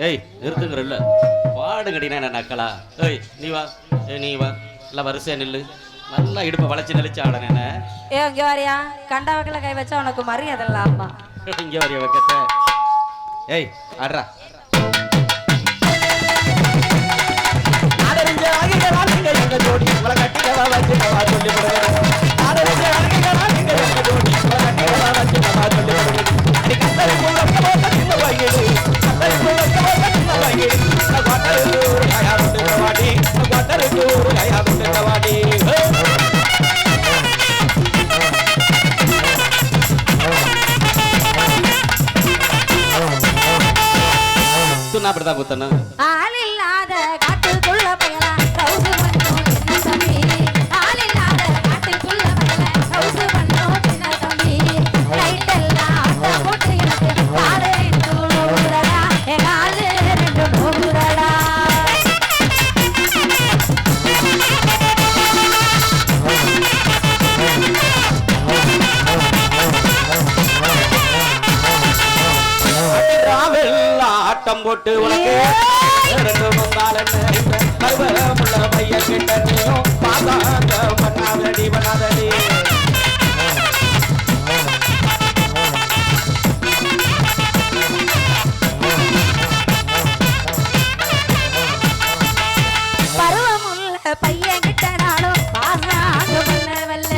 ஏய் நிறுத்துங்கிறல்ல பாடுங்கடினா என்ன நக்கலா? ஏய் நீ வா, நீ வா, எல்லாம் வரிசையா நில்லு. நல்லா இடுப்பை வளைச்சு நெளிச்சு ஆடன என்ன? ஏ இங்க வரியா? கண்ட வக்கல கை வச்சா உனக்கு மரியாதை இல்ல அம்மா. இங்க வரியா வைக்கத்த? ஏய் ஆடுறா. ஆடறிஞ்ச ஆகிடா நீங்க எங்க ஜோடி உங்களை கட்டிக்கவா வச்சுக்கவா சொல்லி போடுவேன். ஆடறிஞ்ச ஆகிடா நீங்க எங்க ஜோடி உங்களை கட்டிக்கவா வச்சுக்கவா சொல்லி போடுவேன். அடி கத்தருக்கு ரத்தமோட்ட சின்ன வாங்கிடு, கத்தருக்கு ரத்தமோட்ட சின்ன வாங்கிடு. குவாட்டருக்கு ஒரு கையா விட்டு வாடி, குவாட்டருக்கு ஒரு கையா விட்டு வாடி. துண்ணா அப்படிதான் குத்தணும். ஆள் இல்லாத காட்டுக்குள்ள பயலா ரவுசு பண்ணோம் சின்ன தம்பி. ஆள் இல்லாத காட்டுக்குள்ள பயலா ரவுசு பண்ணோம் சின்ன தம்பி. லைட் எல்லாம் ஆட்ட போட்டு எனக்கு காடு ரெண்டு நோகுறடா, என் காலு ரெண்டு நோகுறடா. ஆட்டம் போட்டு உனக்கு ரெண்டு வந்தால் பருவமுள்ள பையன் கிட்ட நீயும் பாசாங்க பண்ணாதடி பண்ணாதடி. பருவமுள்ள பையன் கிட்ட நானும் பாசாங்க பண்ணவல்ல.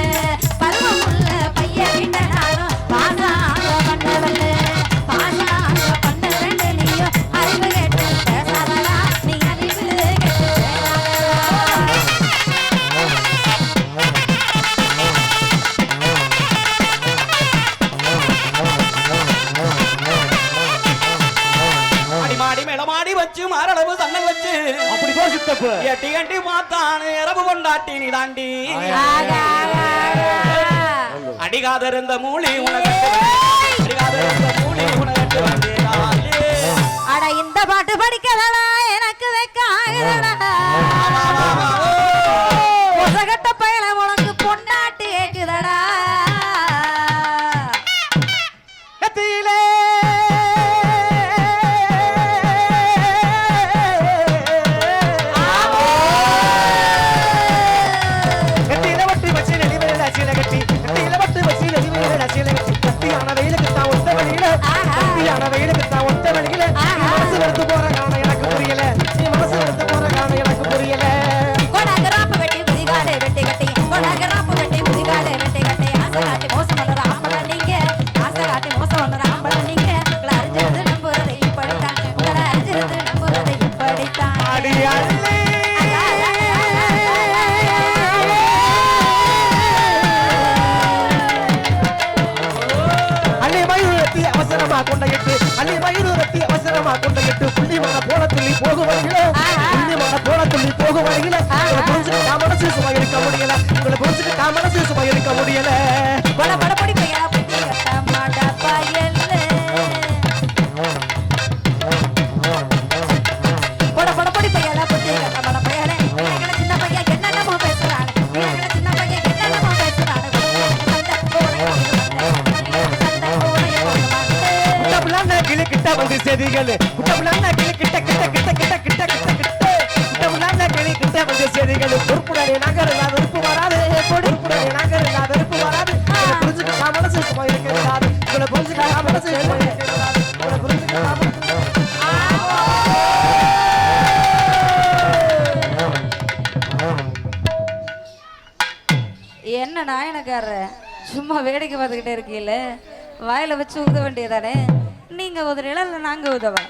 பருவமுள்ள பையன் கிட்ட நானும் பாசாங்க பண்ணவல்ல. பாசாங்க பண்ண ரெண்டு நீயும் அறிவு கேட்டு பேசாதடா, நீ அறிவு கேட்டு பேசாதடா. அடிமாடி மேலமாடி வச்சு மாரளவு சன்னல் வச்சு அப்படி போ சித்தப்பு எட்டி எட்டி மாத்தானு இரவு கொண்டாட்டி நீ தாண்டி. அடிகாத இருந்த மூலி உனக்கு அடிகாத இருந்த மூலி உனக்கு அட இந்த பாட்டு படிக்கலடா எனக்கு வெக்காகுதடா. ஒசகட்ட பயல உனக்கு பொண்டாட்டி ஏக்குதடா. கத்தியிலே கத்தியில வட்டி வச்சு நெளிவேல சீல கட்டி கத்தியில வட்டி வச்சு நெளிவேல சீல கட்டி கத்தியான வெயிலுக்கு தான் ஒத்த வழியில கத்தியான வெயிலுக்கு தான் ஒத்த வழியில மனசு வெறுத்து போற காரணம் எனக்கு புரியல. நீ மனசு வெறுத்து போற காரணம் எனக்கு புரியல. கொடகராப்பு வெட்டி குதிகாலே வெட்டி கட்டி கொடகராப்பு வெட்டி குதிகாலே வெட்டி கட்டி ஆசை காட்டி மோசம் வளர ஆம்பளை நீங்க. ஆசை காட்டி மோசம் வளர ஆம்பளை நீங்க. உங்களை அறிஞ்சிருந்து நம்புறதை இப்படித்தான், உங்களை அறிஞ்சிருந்து நம்புறதை இப்படித்தான். அடி அள்ளி அள்ளி மயூரத்தி அவசரமா கொண்டையிட்டு அள்ளி மயூரத்தி அவசரமா கொண்டையிட்டு புள்ளிமான போல துள்ளி போகும் வரையில புள்ளிமான போல துள்ளி போகும் வரையில உங்களை புரிஞ்சுட்டு நான் மனசு சும்மா இருக்க முடியல. உங்களை புரிஞ்சுட்டு நான் மனசு சும்மா இருக்க முடியல. பட பட படி பையா புத்தி கட்ட மாட்ட பயல்ல. பட பட படி பையா புத்தி கட்ட மாட்ட பயலே. எங்கட சின்ன பையன் என்னென்னமோ பேசுறான், எங்கட சின்ன பையன் என்னென்னமோ பேசுறான். சண்டை புட்டபுலான கிளி கிட்ட வந்து செதிகள் புட்டபுலான கிளி கிட்ட கிட்ட கிட்ட கிட்ட கிட்ட கிட்ட கிட்ட புட்டபுலான கிளி கிட்ட வந்து செதிகள் பொறுப்புடனே நகர் நான் வெறுப்பு வராது. பொறுப்புடனே நகர் நான் வெறுப்பு வராது. உங்களை புரிஞ்சுக்க நான் மனசு சும்மா இருக்கிறாரு. உங்களை புரிஞ்சுக்க நான் மனசு சும்மா இருக்கிறாரு. உங்களை புரிஞ்சுக்க நான் மனசு என்ன நாயனக்காரர சும்மா வேடிக்கை பார்த்துக்கிட்டே இருக்கீல்ல, வாயில வச்சு ஊத வேண்டியதானே. நீங்க உதறீங்களா இல்லை நாங்க உதவா?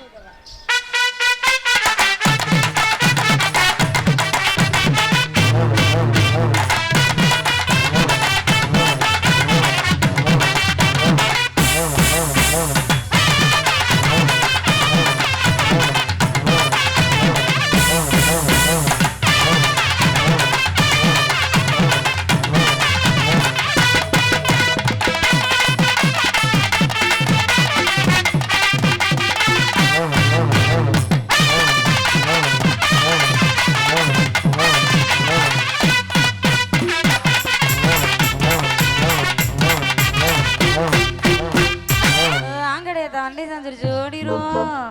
தாண்டி செஞ்சிருச்சு ஓடிரும்.